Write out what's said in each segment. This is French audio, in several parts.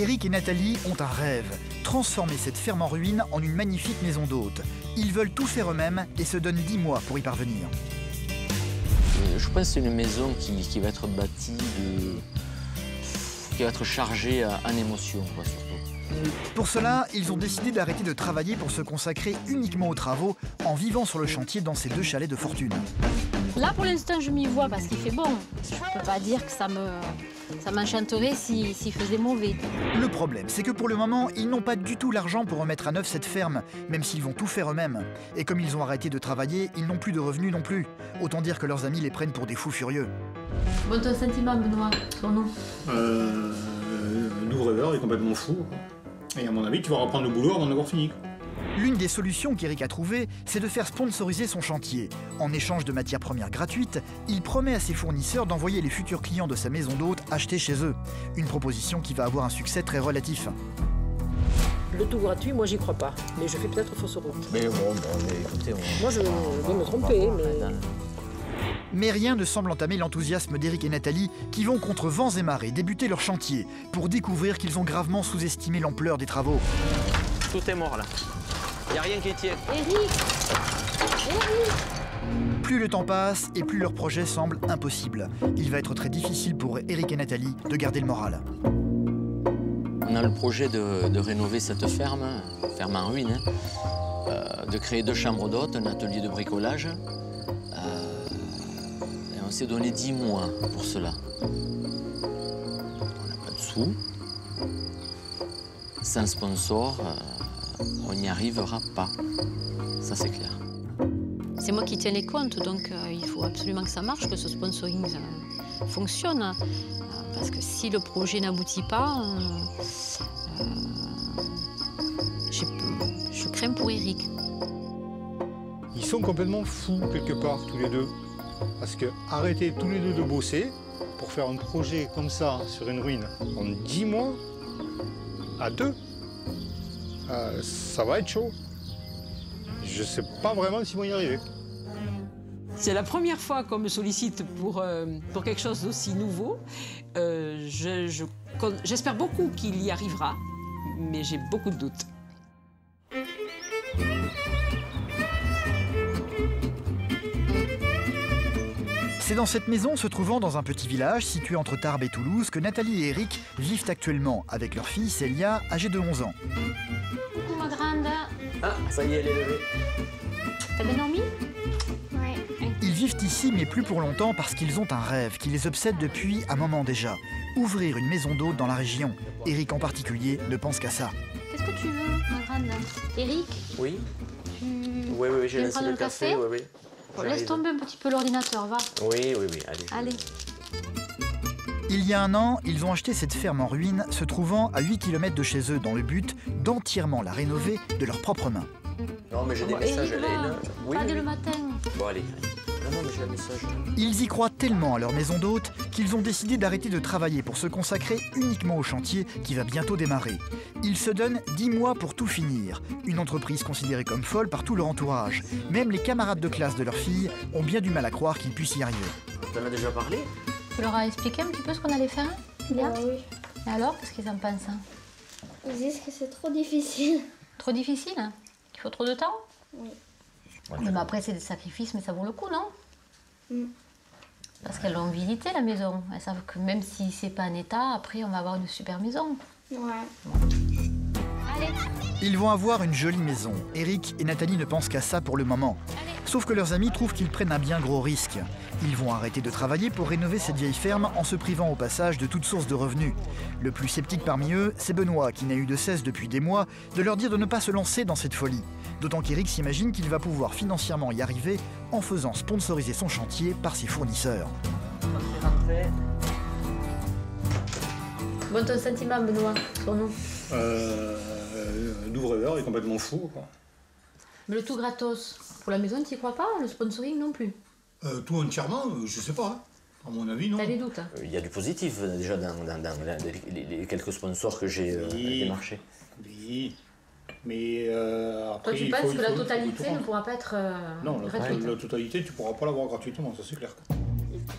Eric et Nathalie ont un rêve, transformer cette ferme en ruine en une magnifique maison d'hôtes. Ils veulent tout faire eux-mêmes et se donnent 10 mois pour y parvenir. Je pense que c'est une maison qui va être bâtie, qui va être chargée en émotions, surtout. Pour cela, ils ont décidé d'arrêter de travailler pour se consacrer uniquement aux travaux en vivant sur le chantier dans ces 2 chalets de fortune. Là, pour l'instant, je m'y vois parce qu'il fait bon. Je ne peux pas dire que ça m'enchanterait s'il faisait mauvais. Le problème, c'est que pour le moment, ils n'ont pas du tout l'argent pour remettre à neuf cette ferme, même s'ils vont tout faire eux-mêmes. Et comme ils ont arrêté de travailler, ils n'ont plus de revenus non plus. Autant dire que leurs amis les prennent pour des fous furieux. Bon, ton sentiment, Benoît, ton nom Nous, rêveur, est complètement fou. Et à mon avis, tu vas reprendre le boulot avant d'avoir fini. L'une des solutions qu'Eric a trouvées, c'est de faire sponsoriser son chantier. En échange de matières premières gratuites, il promet à ses fournisseurs d'envoyer les futurs clients de sa maison d'hôtes acheter chez eux. Une proposition qui va avoir un succès très relatif. Le tout gratuit, moi j'y crois pas. Mais je fais peut-être fausse route. Mais bon, écoutez... Moi je vais me tromper, mais... Mais rien ne semble entamer l'enthousiasme d'Eric et Nathalie qui vont contre vents et marées débuter leur chantier pour découvrir qu'ils ont gravement sous-estimé l'ampleur des travaux. Tout est mort là. Il n'y a rien qui tient. Eric! Plus le temps passe et plus leur projet semble impossible. Il va être très difficile pour Eric et Nathalie de garder le moral. On a le projet de rénover cette ferme en ruine, de créer 2 chambres d'hôtes, un atelier de bricolage. Et on s'est donné 10 mois pour cela. On n'a pas de sous. Sans sponsor, on n'y arrivera pas. Ça, c'est clair. C'est moi qui tiens les comptes, donc il faut absolument que ça marche, que ce sponsoring fonctionne. Parce que si le projet n'aboutit pas, je crains pour Eric. Ils sont complètement fous, quelque part, tous les deux. Parce que arrêter tous les deux de bosser pour faire un projet comme ça, sur une ruine, en 10 mois, à 2, ça va être chaud. Je sais pas vraiment s'ils vont y arriver. C'est la première fois qu'on me sollicite pour quelque chose d'aussi nouveau. J'espère beaucoup qu'il y arrivera, mais j'ai beaucoup de doutes. C'est dans cette maison se trouvant dans un petit village situé entre Tarbes et Toulouse que Nathalie et Eric vivent actuellement avec leur fille Célia, âgée de 11 ans. Coucou ma grande. Ah, ça y est, elle est levée. T'as bien dormi? Ils vivent ici, mais plus pour longtemps parce qu'ils ont un rêve qui les obsède depuis un moment déjà. Ouvrir une maison d'hôtes dans la région. Eric en particulier ne pense qu'à ça. Qu'est-ce que tu veux, ma grande? Eric? Oui. Oui, J'ai lancé le café. Oui. Bon, laisse tomber un petit peu l'ordinateur, va. Oui, allez. Il y a un an, ils ont acheté cette ferme en ruine, se trouvant à 8 km de chez eux, dans le but d'entièrement la rénover de leurs propres mains. Non, mais j'ai des messages, Hélène. Pas dès le matin. Bon, allez. Non, mais j'ai un message. Ils y croient tellement à leur maison d'hôtes qu'ils ont décidé d'arrêter de travailler pour se consacrer uniquement au chantier qui va bientôt démarrer. Ils se donnent 10 mois pour tout finir. Une entreprise considérée comme folle par tout leur entourage. Même les camarades de classe de leur fille ont bien du mal à croire qu'ils puissent y arriver. T'en as déjà parlé? Tu leur as expliqué un petit peu ce qu'on allait faire, Julia? Oui. Et alors, qu'est-ce qu'ils en pensent? Ils disent que c'est trop difficile. Trop difficile? Qu'il faut trop de temps? Oui. Mais après, c'est des sacrifices, mais ça vaut le coup, non? Mm. Parce qu'elles l'ont visité, la maison. Elles savent que même si c'est pas en état, après, on va avoir une super maison. Ouais. Allez. Ils vont avoir une jolie maison. Eric et Nathalie ne pensent qu'à ça pour le moment. Sauf que leurs amis trouvent qu'ils prennent un bien gros risque. Ils vont arrêter de travailler pour rénover cette vieille ferme en se privant au passage de toute source de revenus. Le plus sceptique parmi eux, c'est Benoît, qui n'a eu de cesse depuis des mois de leur dire de ne pas se lancer dans cette folie. D'autant qu'Eric s'imagine qu'il va pouvoir financièrement y arriver en faisant sponsoriser son chantier par ses fournisseurs. Bon, ton sentiment, Benoît, son nom? L'ouvreur est complètement fou, quoi. Mais le tout gratos. Pour la maison, tu n'y crois pas? Le sponsoring non plus? Tout entièrement, je sais pas. Hein. À mon avis, non. T'as des doutes? Il y a du positif déjà dans les quelques sponsors que j'ai démarchés. Oui. Mais après, toi, tu penses que la totalité ne pourra pas être non, gratuite? la totalité, tu pourras pas l'avoir gratuitement, ça c'est clair.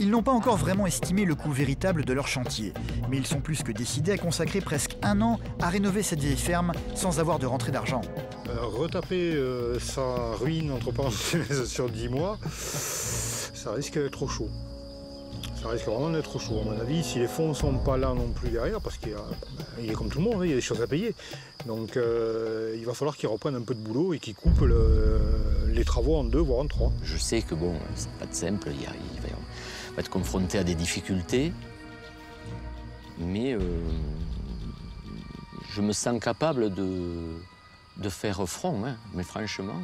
Ils n'ont pas encore vraiment estimé le coût véritable de leur chantier, mais ils sont plus que décidés à consacrer presque 1 an à rénover cette vieille ferme sans avoir de rentrée d'argent. Retaper sa ruine entre parenthèses sur 10 mois, ça risque d'être trop chaud. Ça risque vraiment d'être trop chaud. À mon avis, si les fonds ne sont pas là non plus derrière, parce qu'il est comme tout le monde, il y a des choses à payer. Donc il va falloir qu'ils reprennent un peu de boulot et qu'ils coupent les travaux en 2, voire en 3. Je sais que bon, c'est pas de simple, il va être confronté à des difficultés, mais je me sens capable de faire front, hein. Mais franchement...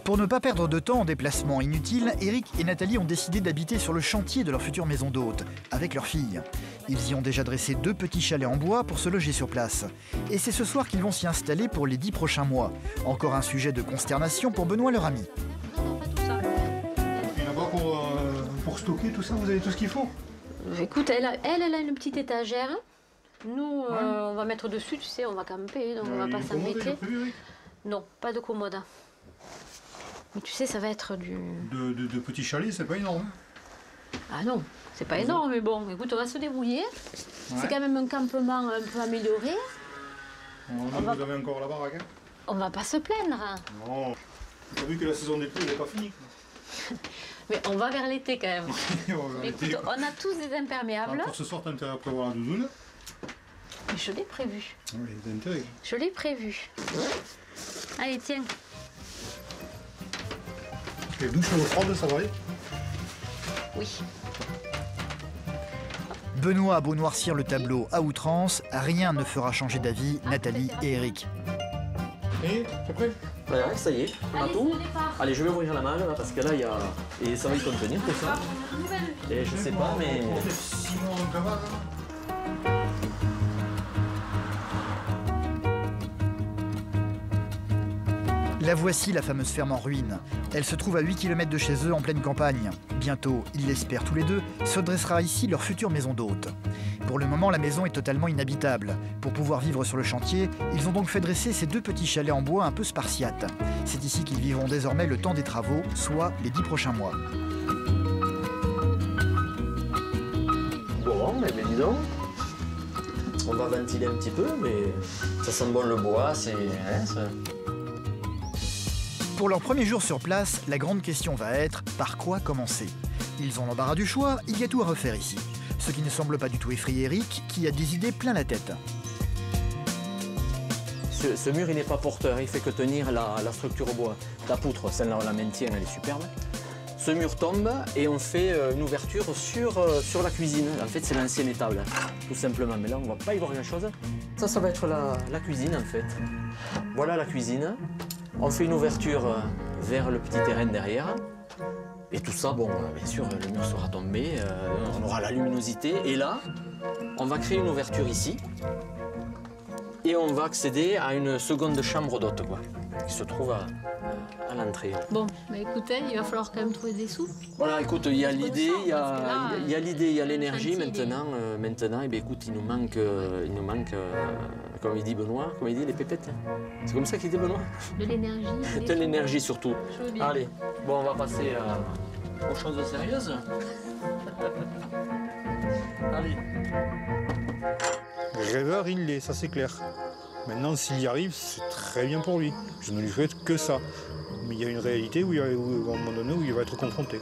Pour ne pas perdre de temps en déplacements inutiles, Éric et Nathalie ont décidé d'habiter sur le chantier de leur future maison d'hôte, avec leur fille. Ils y ont déjà dressé 2 petits chalets en bois pour se loger sur place. Et c'est ce soir qu'ils vont s'y installer pour les 10 prochains mois. Encore un sujet de consternation pour Benoît, leur ami. Et là-bas, pour stocker tout ça, vous avez tout ce qu'il faut? Écoute, elle a une petite étagère. Nous, on va mettre dessus, tu sais, on va camper, donc on va pas s'embêter. Non, pas de commode. Mais tu sais, ça va être du... De petits chalets, c'est pas énorme. Ah non, c'est pas énorme, mais bon, écoute, on va se débrouiller. Ouais. C'est quand même un campement un peu amélioré. Vous avez encore la baraque, hein? On va pas se plaindre. Non, t'as vu que la saison des pluies n'est pas finie. Mais on va vers l'été quand même. Mais écoute, on a tous des imperméables. Ah, pour ce soir, t'as intérêt à prévoir la doudoune. Mais je l'ai prévu. Oui, t'as intérêt. Je l'ai prévu. Allez, tiens. Les douches à l'eau froide, ça va aller? Oui. Benoît a beau noircir le tableau à outrance, rien ne fera changer d'avis Nathalie et Éric. Et c'est prêt? Ouais, ça y est, on a tout. Allez, je vais ouvrir la malle là, parce que là, il y a... Et ça va y contenir tout ça. Et je sais pas, mais... La voici, la fameuse ferme en ruine. Elle se trouve à 8 km de chez eux, en pleine campagne. Bientôt, ils l'espèrent tous les deux, se dressera ici leur future maison d'hôte. Pour le moment, la maison est totalement inhabitable. Pour pouvoir vivre sur le chantier, ils ont donc fait dresser ces 2 petits chalets en bois un peu spartiates. C'est ici qu'ils vivront désormais le temps des travaux, soit les 10 prochains mois. Bon, mais dis donc. On va ventiler un petit peu, mais ça sent bon le bois, c'est... Hein, Pour leur premier jour sur place, la grande question va être par quoi commencer. Ils ont l'embarras du choix, il y a tout à refaire ici. Ce qui ne semble pas du tout effrayer Éric, qui a des idées plein la tête. Ce mur, il n'est pas porteur, il fait que tenir la structure au bois. La poutre, celle-là, on la maintient, elle est superbe. Ce mur tombe et on fait une ouverture sur la cuisine. En fait, c'est l'ancienne étable, tout simplement. Mais là, on ne va pas y voir grand-chose. Ça va être la cuisine, en fait. Voilà la cuisine. On fait une ouverture vers le petit terrain derrière. Et tout ça, bon, bien sûr, le mur sera tombé, on aura la luminosité. Et là, on va créer une ouverture ici. Et on va accéder à une seconde chambre d'hôte, quoi, qui se trouve à l'entrée. Bon, bah écoutez, il va falloir quand même trouver des sous. Voilà, écoute, il y a l'idée, il y a l'énergie. Maintenant, et bien, écoute, il nous manque, comme il dit Benoît, comme il dit les pépettes. C'est comme ça qu'il dit Benoît? De l'énergie. De l'énergie surtout. Allez, bon, on va passer aux choses sérieuses. Allez. Rêveur, il l'est, ça c'est clair. Maintenant, s'il y arrive, c'est très bien pour lui. Je ne lui souhaite que ça. Mais il y a une réalité où, à un moment donné, où il va être confronté.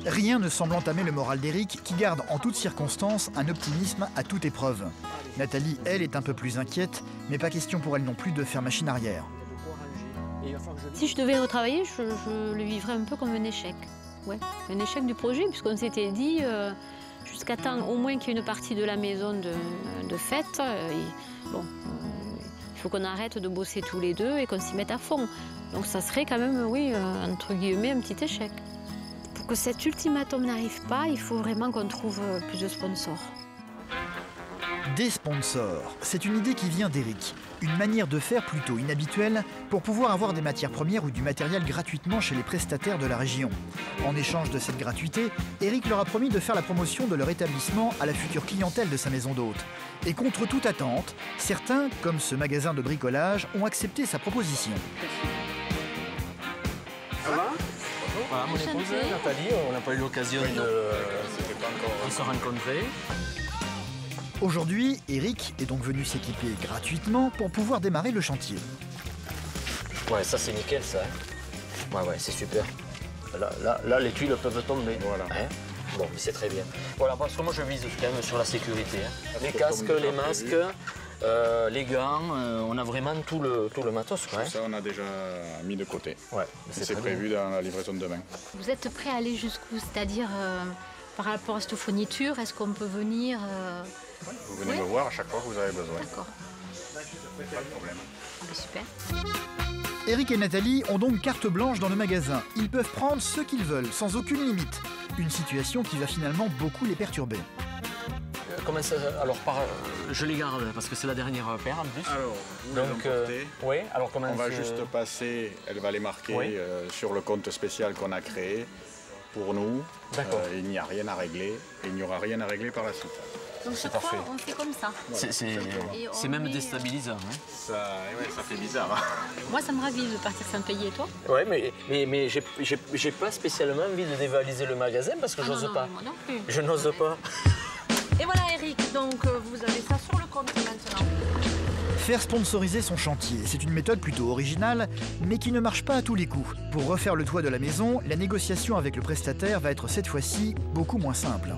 Rien ne semble entamer le moral d'Éric, qui garde en toutes circonstances un optimisme à toute épreuve. Nathalie, elle, est un peu plus inquiète, mais pas question pour elle non plus de faire machine arrière. Si je devais retravailler, je le vivrais un peu comme un échec. Ouais, un échec du projet, puisqu'on s'était dit... jusqu'à temps au moins qu'il y ait une partie de la maison de fête. Il faut qu'on arrête de bosser tous les deux et qu'on s'y mette à fond. Donc ça serait quand même, oui, entre guillemets, un petit échec. Pour que cet ultimatum n'arrive pas, il faut vraiment qu'on trouve plus de sponsors. Des sponsors, c'est une idée qui vient d'Éric. Une manière de faire plutôt inhabituelle pour pouvoir avoir des matières premières ou du matériel gratuitement chez les prestataires de la région. En échange de cette gratuité, Éric leur a promis de faire la promotion de leur établissement à la future clientèle de sa maison d'hôte. Et contre toute attente, certains, comme ce magasin de bricolage, ont accepté sa proposition. Ça va? Voilà, mon épouse, Nathalie, on n'a pas eu l'occasion de se rencontrer. Aujourd'hui, Eric est donc venu s'équiper gratuitement pour pouvoir démarrer le chantier. Ouais, ça c'est nickel ça. Ouais, c'est super. Là, les tuiles peuvent tomber. Voilà. Hein, bon, c'est très bien. Voilà, parce que moi je vise quand même sur la sécurité. Hein. Les casques, les masques, les gants, on a vraiment tout le matos. Quoi, hein. Ça, on a déjà mis de côté. Ouais, c'est prévu dans la livraison de demain. Vous êtes prêt à aller jusqu'où? C'est-à-dire, par rapport à cette fourniture, est-ce qu'on peut venir Vous venez me voir à chaque fois que vous avez besoin. D'accord. Pas de problème. Ah, bah, super. Eric et Nathalie ont donc carte blanche dans le magasin. Ils peuvent prendre ce qu'ils veulent, sans aucune limite. Une situation qui va finalement beaucoup les perturber. Comment ça, alors, je les garde parce que c'est la dernière paire en plus. Alors, vous donc, les emportez. oui, alors comment on va juste passer, elle va les marquer sur le compte spécial qu'on a créé pour nous. D'accord. Il n'y a rien à régler et il n'y aura rien à régler par la suite. Donc je crois on fait comme ça. C'est même déstabilisant. Hein. Ça fait bizarre. Hein. Moi, ça me ravit de partir sans payer, et toi? Ouais, mais j'ai pas spécialement envie de dévaliser le magasin parce que j'ose pas. Moi non plus. Je n'ose pas. Et voilà Eric, donc vous avez ça sur le compte maintenant. Faire sponsoriser son chantier, c'est une méthode plutôt originale, mais qui ne marche pas à tous les coups. Pour refaire le toit de la maison, la négociation avec le prestataire va être cette fois-ci beaucoup moins simple.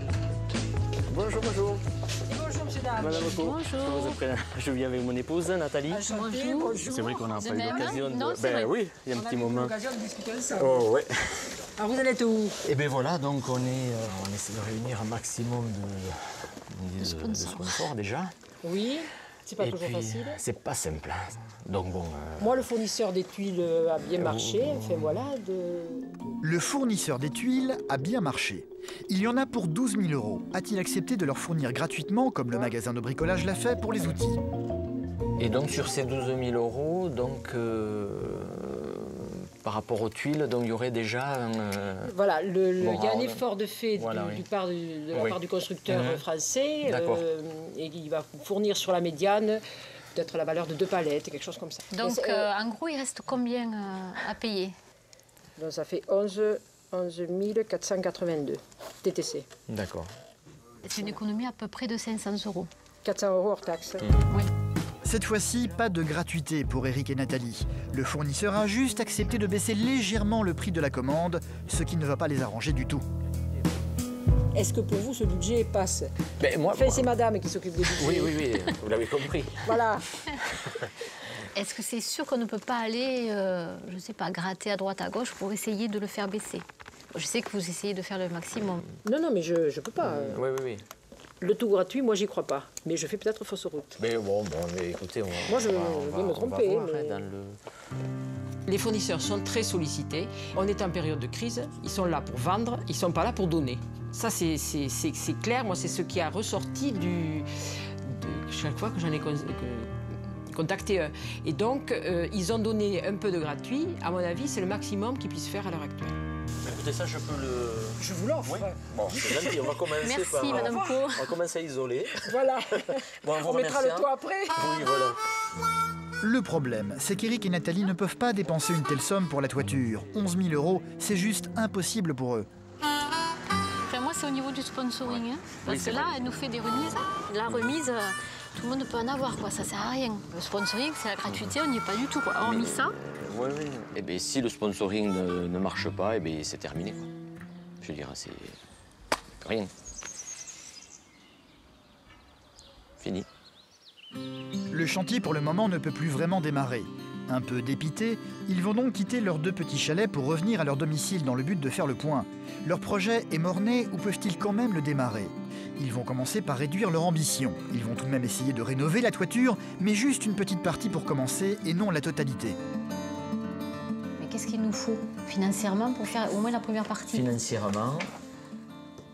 Bonjour. Et bonjour monsieur dame. Madame Occo. Bonjour. Je viens avec mon épouse, Nathalie. Bonjour. C'est vrai qu'on n'a pas eu même, l'occasion de... non, c'est vrai. oui, il y a un petit moment. l'occasion de discuter ensemble. Oh, ouais. Alors vous en êtes où? Et bien voilà, donc on essaie de réunir un maximum de sponsors déjà. Oui, c'est pas Et toujours puis, facile. c'est pas simple. Hein. Donc bon... Moi, le fournisseur des tuiles a bien marché. Enfin voilà, Le fournisseur des tuiles a bien marché. Il y en a pour 12 000 €. A-t-il accepté de leur fournir gratuitement, comme le magasin de bricolage l'a fait pour les outils? Et donc sur ces 12 000 €, donc, par rapport aux tuiles, donc, il y aurait déjà un... Voilà, il y a un moral. effort de fait Voilà, de la Oui. part du constructeur français. D'accord. Et il va fournir sur la médiane peut-être la valeur de 2 palettes, quelque chose comme ça. Donc, en gros, il reste combien à payer? Donc ça fait 11 482 TTC. D'accord. C'est une économie à peu près de 500 €. 400 € hors taxe. Oui. Cette fois-ci, pas de gratuité pour Eric et Nathalie. Le fournisseur a juste accepté de baisser légèrement le prix de la commande, ce qui ne va pas les arranger du tout. Est-ce que pour vous, ce budget passe? Ben, moi, Enfin, c'est madame qui s'occupe des budgets. Oui, vous l'avez compris. Voilà. Est-ce que c'est sûr qu'on ne peut pas aller, je ne sais pas, gratter à droite, à gauche pour essayer de le faire baisser? Je sais que vous essayez de faire le maximum. Non, mais je ne peux pas. Oui. Le tout gratuit, moi, j'y crois pas. Mais je fais peut-être fausse route. Mais bon, mais écoutez, Moi, je vais me tromper, On va voir, mais- hein, dans le... Les fournisseurs sont très sollicités. On est en période de crise. Ils sont là pour vendre, ils ne sont pas là pour donner. Ça, c'est clair. Moi, c'est ce qui a ressorti chaque fois que j'en ai contacté un. Et donc, ils ont donné un peu de gratuit. À mon avis, c'est le maximum qu'ils puissent faire à l'heure actuelle. Écoutez, ça, je peux le... Je vous l'offre. Oui. Bon, c'est gentil, on va commencer Merci, par... Madame Co. On va commencer à isoler. Voilà. Bon, On mettra le toit après. Oui, voilà. Le problème, c'est qu'Eric et Nathalie ne peuvent pas dépenser une telle somme pour la toiture. 11 000 €, c'est juste impossible pour eux. Enfin, moi, c'est au niveau du sponsoring. Hein, parce que là, elle nous fait des remises. La remise, tout le monde peut en avoir, quoi. Ça sert à rien. Le sponsoring, c'est la gratuité, on n'y est pas du tout, quoi. Hormis ça. Oui. Et bien, si le sponsoring ne marche pas, et bien, c'est terminé, quoi. Je veux dire, c'est... rien. Fini. Le chantier, pour le moment, ne peut plus vraiment démarrer. Un peu dépités, ils vont donc quitter leurs 2 petits chalets pour revenir à leur domicile dans le but de faire le point. Leur projet est mort-né ou peuvent-ils quand même le démarrer? Ils vont commencer par réduire leur ambition. Ils vont tout de même essayer de rénover la toiture, mais juste une petite partie pour commencer et non la totalité. Mais qu'est-ce qu'il nous faut financièrement pour faire au moins la première partie? Financièrement,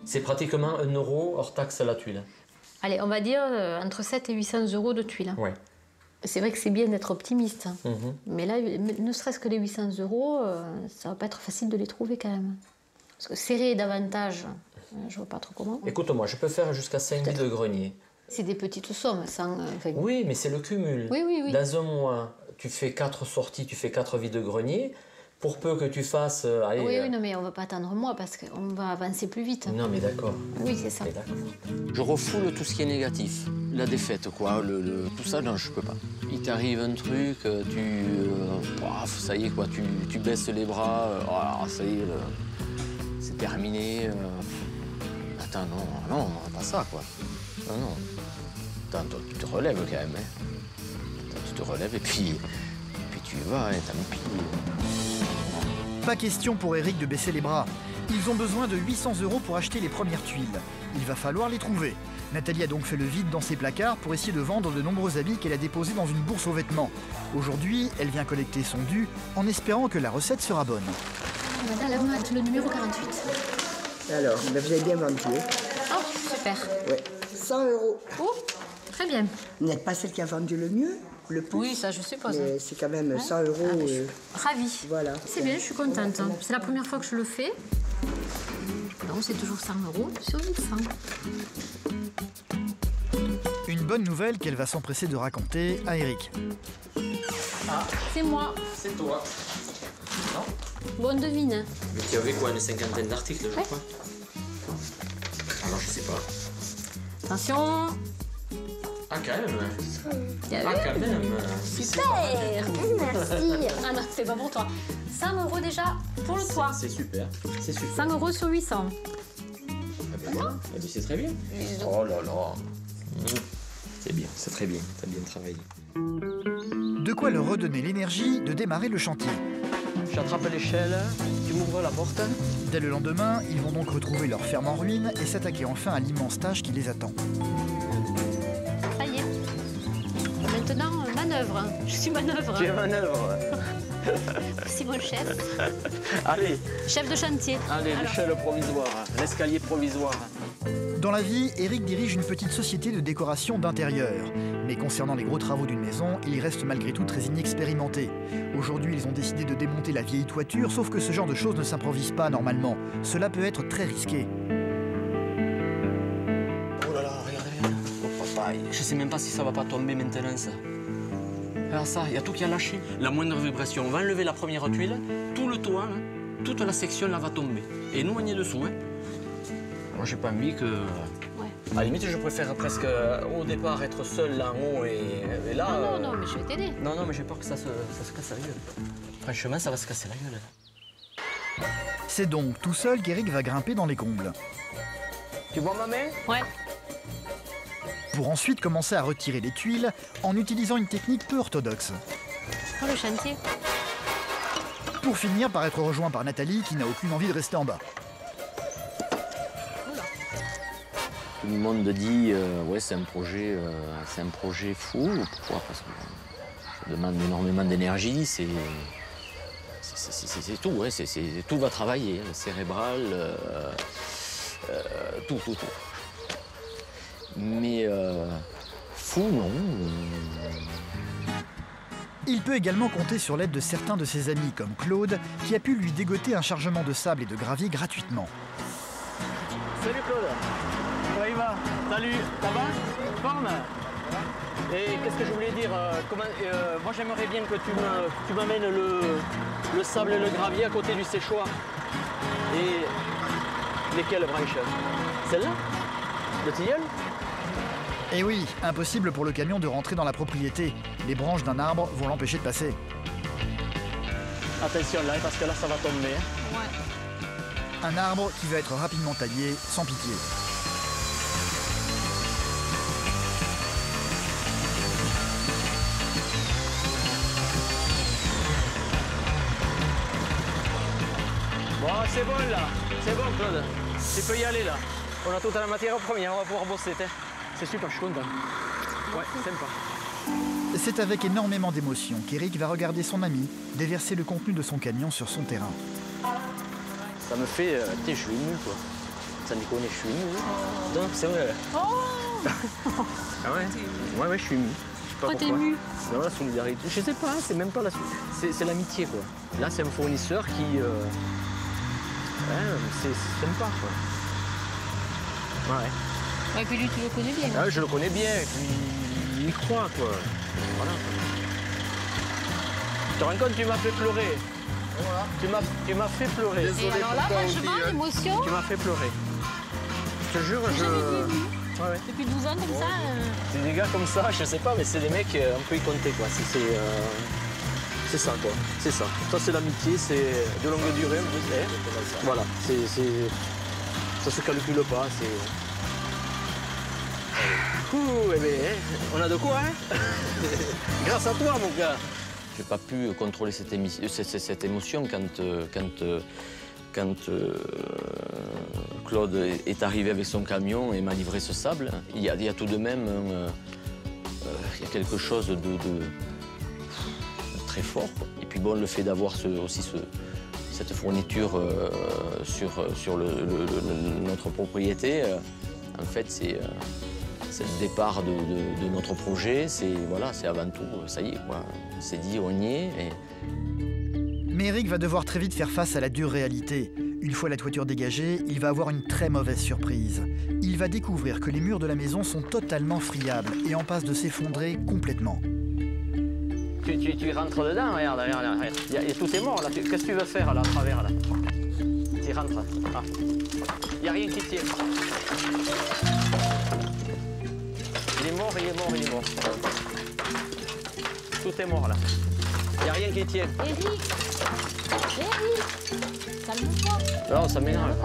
c'est pratiquement 1 € hors taxe à la tuile. Allez, on va dire entre 7 et 800 € de tuiles. Ouais. C'est vrai que c'est bien d'être optimiste. Mais là, ne serait-ce que les 800 €, ça va pas être facile de les trouver quand même. Parce que serrer davantage, je vois pas trop comment. Écoute-moi, je peux faire jusqu'à 5 vides de grenier. C'est des petites sommes. Oui, mais c'est le cumul. Oui. Dans un mois, tu fais 4 sorties, tu fais 4 vides de grenier. Pour peu que tu fasses... allez, Oui, non, mais on va pas attendre moi parce qu'on va avancer plus vite. Non, mais d'accord. Oui, c'est ça. Je refoule tout ce qui est négatif. La défaite, quoi. Tout ça, non, je peux pas. Il t'arrive un truc, ça y est, quoi. Tu baisses les bras, ça y est, c'est terminé. Attends, non, pas ça, quoi. Non. Attends, toi, tu te relèves quand même. Hein. Tu te relèves et puis tu y vas, hein, tant pis. Pas question pour Eric de baisser les bras. Ils ont besoin de 800 € pour acheter les premières tuiles. Il va falloir les trouver. Nathalie a donc fait le vide dans ses placards pour essayer de vendre de nombreux habits qu'elle a déposés dans une bourse aux vêtements. Aujourd'hui, elle vient collecter son dû en espérant que la recette sera bonne. Madame, le numéro 48. Alors, vous avez bien vendu. Oh, super. Oui, 100 €. Oh, très bien. Vous n'êtes pas celle qui a vendu le mieux, le plus. Oui, ça je suppose. Mais c'est quand même 100 €. Ravie. Voilà. C'est bien, je suis contente. C'est la première fois que je le fais. Donc c'est toujours 100 € sur 800. Une bonne nouvelle qu'elle va s'empresser de raconter à Eric. Ah, c'est moi. C'est toi. Non? Bonne devine. Mais tu avais quoi, une cinquantaine d'articles, je crois? Alors, je sais pas. Attention. Ah, quand même. Ah, quand même. Super. Merci. Ah non, c'est pas pour toi. 100 € déjà pour le toit. C'est super. 100 € sur 800. C'est très bien. Oh là là. C'est bien, c'est très bien. T'as bien travaillé. De quoi leur redonner l'énergie de démarrer le chantier. J'attrape l'échelle, tu m'ouvres la porte. Dès le lendemain, ils vont donc retrouver leur ferme en ruine et s'attaquer enfin à l'immense tâche qui les attend. Ça y est. Maintenant, manœuvre. Je suis manœuvre. Tu es manœuvre. C'est mon chef. Allez. Chef de chantier. Allez, l'échelle provisoire, l'escalier provisoire. Dans la vie, Eric dirige une petite société de décoration d'intérieur. Mais concernant les gros travaux d'une maison, il reste malgré tout très inexpérimenté. Aujourd'hui, ils ont décidé de démonter la vieille toiture, sauf que ce genre de choses ne s'improvise pas normalement. Cela peut être très risqué. Oh là là, regarde. Oh papa, je sais même pas si ça va pas tomber maintenant, ça. Alors ça, il y a tout qui a lâché. La moindre vibration, on va enlever la première tuile, tout le toit, hein, toute la section là va tomber. Et nous, on y est dessous. Hein. Moi, j'ai pas envie que... Ouais. À la limite, je préfère presque au départ être seul là en haut et là... Non, mais je vais t'aider. Non, mais j'ai peur que ça se casse la gueule. Franchement, ça va se casser la gueule. C'est donc tout seul qu'Eric va grimper dans les combles. Tu vois ma main? Ouais. Pour ensuite commencer à retirer les tuiles en utilisant une technique peu orthodoxe. Oh, le chantier. Pour finir par être rejoint par Nathalie qui n'a aucune envie de rester en bas. Tout le monde dit ouais, c'est un projet fou. Pourquoi? Parce que ça demande énormément d'énergie, c'est tout, ouais, tout va travailler, le cérébral, tout. Mais fou, non. Il peut également compter sur l'aide de certains de ses amis comme Claude, qui a pu lui dégoter un chargement de sable et de gravier gratuitement. Salut Claude. Comment il va? Salut, ça va? Forme? Et qu'est-ce que je voulais dire? Moi j'aimerais bien que tu m'amènes le sable et le gravier à côté du séchoir. Et lesquelles branches? Celle-là? Le tilleul? Et oui, impossible pour le camion de rentrer dans la propriété. Les branches d'un arbre vont l'empêcher de passer. Attention là, parce que là ça va tomber. Ouais. Un arbre qui va être rapidement taillé, sans pitié. Bon, c'est bon là. C'est bon Claude. Tu peux y aller là. On a toute la matière première, on va pouvoir bosser. C'est super, je suis content. Ouais, sympa. C'est avec énormément d'émotion qu'Eric va regarder son ami déverser le contenu de son camion sur son terrain. Ça me fait... je suis ému quoi. Ça me déconne, je suis ému. Non, c'est vrai. Oh. Ah ouais? Ouais, je suis ému. Pourquoi t'es ému? Non, la solidarité. Je sais pas, c'est même pas la... C'est l'amitié quoi. Là, c'est un fournisseur qui... Ouais, c'est sympa quoi. Ouais. Et puis lui, tu le connais bien. Ah, je le connais bien, et puis il y croit, quoi. Voilà. Tu te rends compte, tu m'as fait pleurer. Tu m'as fait pleurer. Et alors là, franchement, l'émotion. Tu m'as fait pleurer. Je te jure, Ouais. Depuis 12 ans comme ça. C'est des gars comme ça, je sais pas, mais c'est des mecs, on peut y compter quoi. C'est ça quoi, c'est ça. Ça c'est l'amitié, c'est de longue durée. Voilà, ça se calcule pas. Eh bien, on a de quoi, hein. Grâce à toi, mon gars. J'ai pas pu contrôler cette émotion quand Claude est arrivé avec son camion et m'a livré ce sable. Il y a tout de même il y a quelque chose de très fort. Et puis bon, le fait d'avoir aussi cette fourniture sur notre propriété, en fait, c'est le départ de notre projet. C'est avant tout, ça y est, quoi. On s'est dit, on y est. Mais Eric va devoir très vite faire face à la dure réalité. Une fois la toiture dégagée, il va avoir une très mauvaise surprise. Il va découvrir que les murs de la maison sont totalement friables et en passe de s'effondrer complètement. Tu rentres dedans, regarde. Tout est mort là. Qu'est-ce que tu veux faire là, à travers là? Tu rentres. Ah. Il n'y a rien qui tient. Il est mort. Tout est mort là. Il n'y a rien qui tient. Eric, calme-toi. Non, ça m'énerve.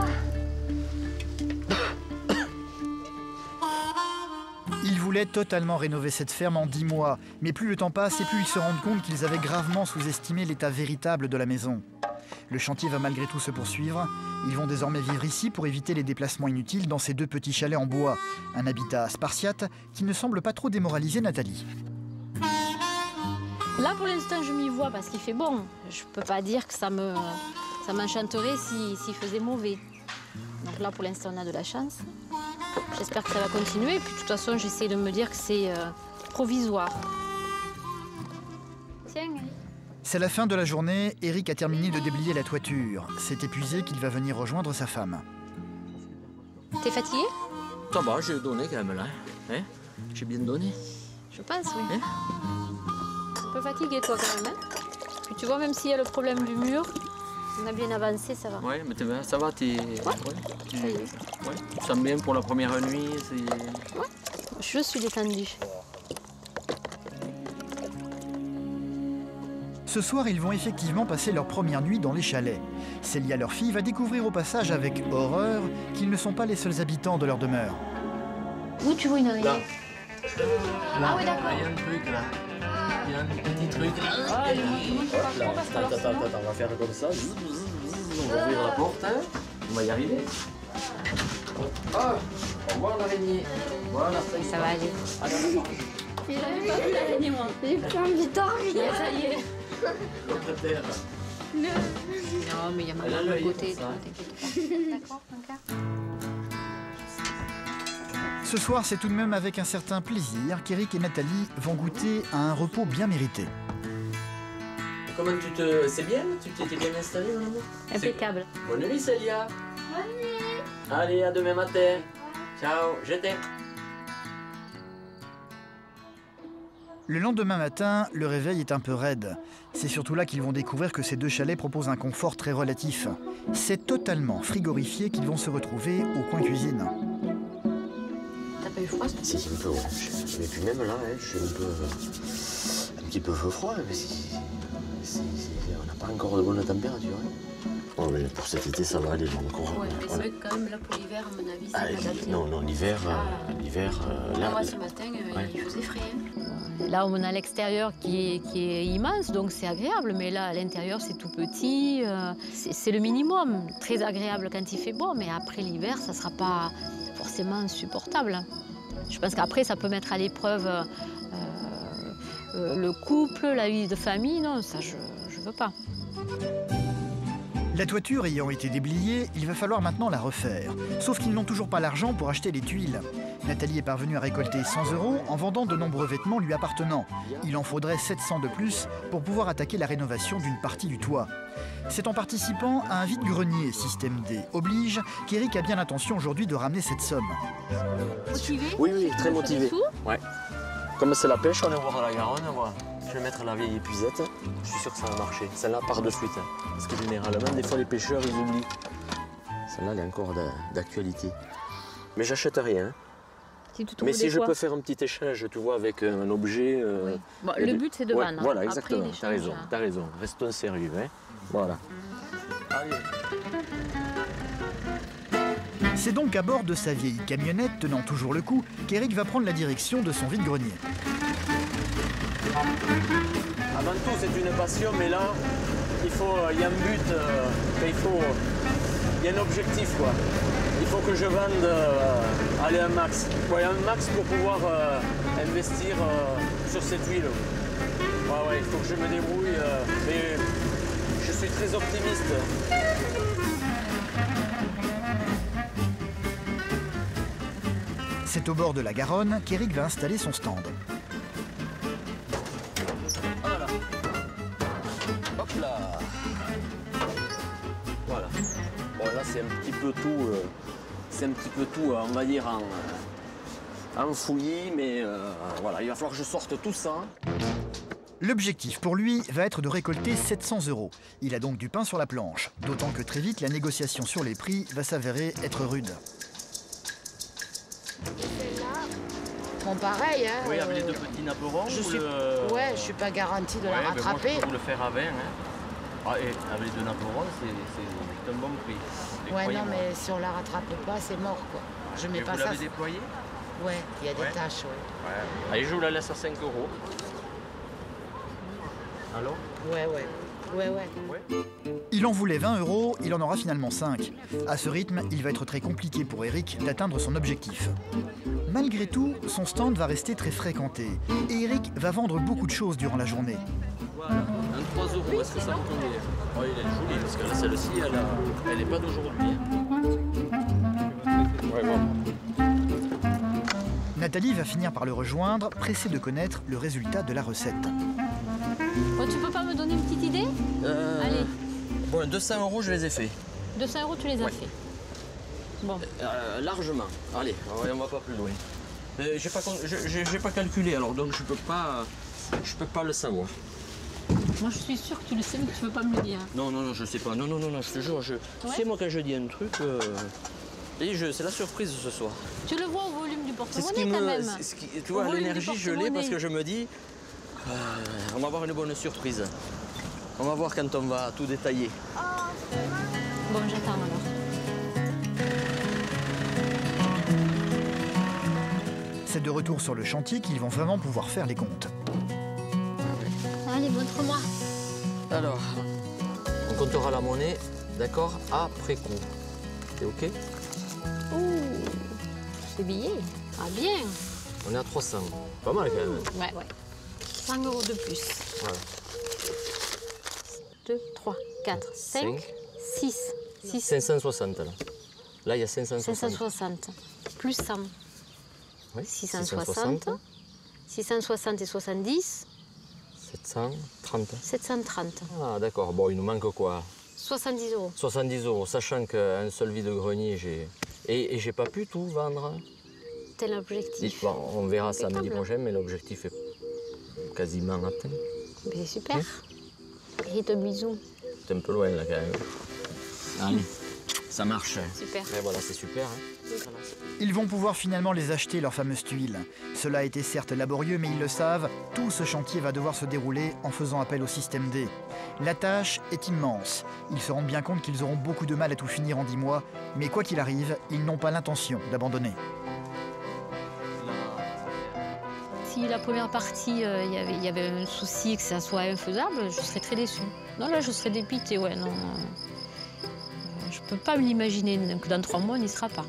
Ils voulaient totalement rénover cette ferme en 10 mois, mais plus le temps passe et plus ils se rendent compte qu'ils avaient gravement sous-estimé l'état véritable de la maison. Le chantier va malgré tout se poursuivre. Ils vont désormais vivre ici pour éviter les déplacements inutiles dans ces 2 petits chalets en bois. Un habitat spartiate qui ne semble pas trop démoraliser Nathalie. Là, pour l'instant, je m'y vois parce qu'il fait bon. Je peux pas dire que ça m'enchanterait s'il faisait mauvais. Donc là, pour l'instant, on a de la chance. J'espère que ça va continuer. Puis de toute façon, j'essaie de me dire que c'est provisoire. Tiens. C'est la fin de la journée. Eric a terminé de déblayer la toiture. C'est épuisé qu'il va venir rejoindre sa femme. T'es fatigué? Ça va, j'ai donné quand même là. Hein? J'ai bien donné. Je pense, oui. Hein? Un peu fatigué, toi, quand même. Hein? Puis tu vois, même s'il y a le problème du mur, on a bien avancé, ça va. Ouais, mais ça va, ça y est. Tu sens bien pour la première nuit. Ouais, je suis détendue. Ce soir, ils vont effectivement passer leur première nuit dans les chalets. Célia, leur fille, va découvrir au passage avec horreur qu'ils ne sont pas les seuls habitants de leur demeure. Où tu vois une araignée? Là. Ah oui, d'accord. Il y a un truc là. Il y a un petit truc là. Attends, on va faire comme ça. On va ouvrir la porte. Hein. On va y arriver. Ah, on voit l'araignée. Voilà, ça va aller. J'ai pas vu l'araignée, moi. J'ai plus envie de dormir. Ça y est. L'autre terre. Non, mais il y a maman de l'autre côté. D'accord, Ce soir, c'est tout de même avec un certain plaisir qu'Eric et Nathalie vont goûter à un repos bien mérité. Comment c'est bien? Tu t'étais bien installée, mon amour? Impeccable. Bonne nuit, Célia. Bonne nuit. Allez, à demain matin. Ciao, je t'aime. Le lendemain matin, le réveil est un peu raide. C'est surtout là qu'ils vont découvrir que ces 2 chalets proposent un confort très relatif. C'est totalement frigorifié qu'ils vont se retrouver au coin cuisine. T'as pas eu froid? Si, un peu, ouais. Mais puis même là, hein, je suis un petit peu froid, mais on n'a pas encore de bonne température. Hein. Oh, mais pour cet été, ça va aller encore. Ouais, mais c'est vrai que quand même, là, pour l'hiver, à mon avis, c'est pas adapté. Non, l'hiver, là... Moi, ce matin, il faisait frais. Là, on a l'extérieur qui est immense, donc c'est agréable. Mais là, à l'intérieur, c'est tout petit. C'est le minimum. Très agréable quand il fait beau, mais après l'hiver, ça ne sera pas forcément supportable. Je pense qu'après, ça peut mettre à l'épreuve le couple, la vie de famille. Non, ça, je ne veux pas. La toiture ayant été déblayée, il va falloir maintenant la refaire. Sauf qu'ils n'ont toujours pas l'argent pour acheter les tuiles. Nathalie est parvenue à récolter 100 € en vendant de nombreux vêtements lui appartenant. Il en faudrait 700 de plus pour pouvoir attaquer la rénovation d'une partie du toit. C'est en participant à un vide-grenier système D oblige qu'Eric a bien l'intention aujourd'hui de ramener cette somme. Motivé? Oui, très motivé. Ouais. Comme c'est la pêche, on est au bord de la Garonne, voilà. Je vais mettre la vieille épuisette. Je suis sûr que ça va marcher. Celle-là part de suite. Parce que généralement, des fois, les pêcheurs, ils oublient. Celle-là, elle est encore d'actualité. Mais j'achète rien. Mais si je peux faire un petit échange, tu vois, avec un objet... Oui. Bon, le but, c'est de vendre. Voilà, exactement. T'as raison. Restons sérieux. Hein. Voilà. Allez. C'est donc à bord de sa vieille camionnette tenant toujours le coup qu'Éric va prendre la direction de son vide-grenier. Avant tout, c'est une passion, mais là, il y a un but, il y a un objectif, quoi. Il faut que je vende un max. Un max pour pouvoir investir sur cette huile. Ouais, il faut que je me débrouille, mais je suis très optimiste. C'est au bord de la Garonne qu'Éric va installer son stand. Voilà. Hop là. Voilà. Bon, là, c'est un petit peu tout, on va dire, en fouillis, mais voilà, il va falloir que je sorte tout ça. L'objectif pour lui va être de récolter 700 €. Il a donc du pain sur la planche, d'autant que très vite la négociation sur les prix va s'avérer être rude. Bon, pareil, hein. Oui, avec les deux petits napperons. Je suis pas garantie de la rattraper. Moi, je peux vous le faire à 20. Hein. Ah, et avec les deux napperons, c'est un bon prix. Ouais, non, mais si on la rattrape pas, c'est mort, quoi. Je mets pas ça. Vous l'avez déployé? Ouais, il y a des tâches, ouais. Allez, je vous la laisse à 5 €. Allô? Ouais. Il en voulait 20 €, il en aura finalement 5. À ce rythme, il va être très compliqué pour Éric d'atteindre son objectif. Malgré tout, son stand va rester très fréquenté et Éric va vendre beaucoup de choses durant la journée. Voilà, un 3 €, est-ce que ça vous convient? Oh, il est joli parce que là, celle-ci, elle n'est pas d'aujourd'hui. Ouais, bon. Nathalie va finir par le rejoindre, pressée de connaître le résultat de la recette. Bon, tu peux pas me donner une petite idée? Allez. Bon, 200 €, je les ai faits. 200 € tu les as fait. Bon. Largement. Allez, on va pas plus loin. J'ai pas calculé alors, donc je peux pas le savoir. Moi, je suis sûre que tu le sais, mais tu veux pas me le dire. Non, je sais pas. Non, je te jure. Tu sais, moi, quand je dis un truc, c'est la surprise ce soir. Tu le vois au volume du porte-monnaie quand même. Tu vois, l'énergie, je l'ai parce que je me dis, on va avoir une bonne surprise. On va voir quand on va tout détailler. Bon, j'attends alors. C'est de retour sur le chantier qu'ils vont vraiment pouvoir faire les comptes. Allez, montre-moi. Alors, on comptera la monnaie, d'accord, après coup. C'est OK? Ouh, c'est billets. Ah, bien. On est à 300. Pas mal quand même. Ouais. 100 € de plus. Voilà. 2, 3, 4, 5, 6. 560 là. Là, il y a 560. 560. Plus 100. Oui, 660. 660 et 70. 730. 730. Ah, d'accord. Bon, il nous manque quoi? 70 €. 70 €, sachant qu'un seul vide-grenier, j'ai pas pu tout vendre. Tel objectif. Bon, on verra samedi prochain, mais l'objectif est quasiment atteint. C'est super. Et de bisous. C'est un peu loin là quand même. Allez, ça marche. Super. Et voilà, c'est super. Hein. Ils vont pouvoir finalement les acheter, leurs fameuses tuiles. Cela a été certes laborieux, mais ils le savent, tout ce chantier va devoir se dérouler en faisant appel au système D. La tâche est immense. Ils se rendent bien compte qu'ils auront beaucoup de mal à tout finir en 10 mois, mais quoi qu'il arrive, ils n'ont pas l'intention d'abandonner. Si la première partie, il y avait un souci que ça soit infaisable, je serais très déçue. Non, là, je serais dépitée, ouais, non. Je peux pas me l'imaginer que dans 3 mois, on n'y sera pas.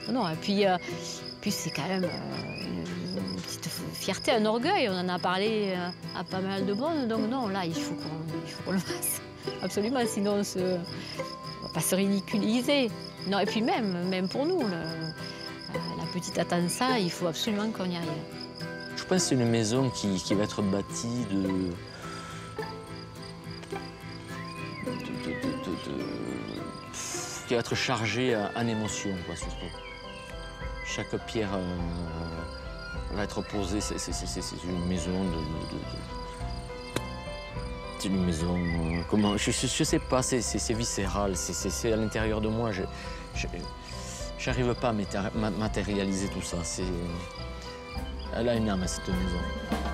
Non, et puis c'est quand même une petite fierté, un orgueil. On en a parlé à pas mal de monde, donc non, là, il faut qu'on le fasse. Absolument, sinon on ne va pas se ridiculiser. Non, et puis même pour nous, la petite Atansa, il faut absolument qu'on y arrive. Je pense que c'est une maison qui va être bâtie qui va être chargée en émotion, quoi, surtout. Chaque pierre Elle va être posée, c'est une maison c'est une maison, comment, je sais pas, c'est viscéral, c'est à l'intérieur de moi. J'arrive pas à matérialiser tout ça. Elle a une âme, cette maison.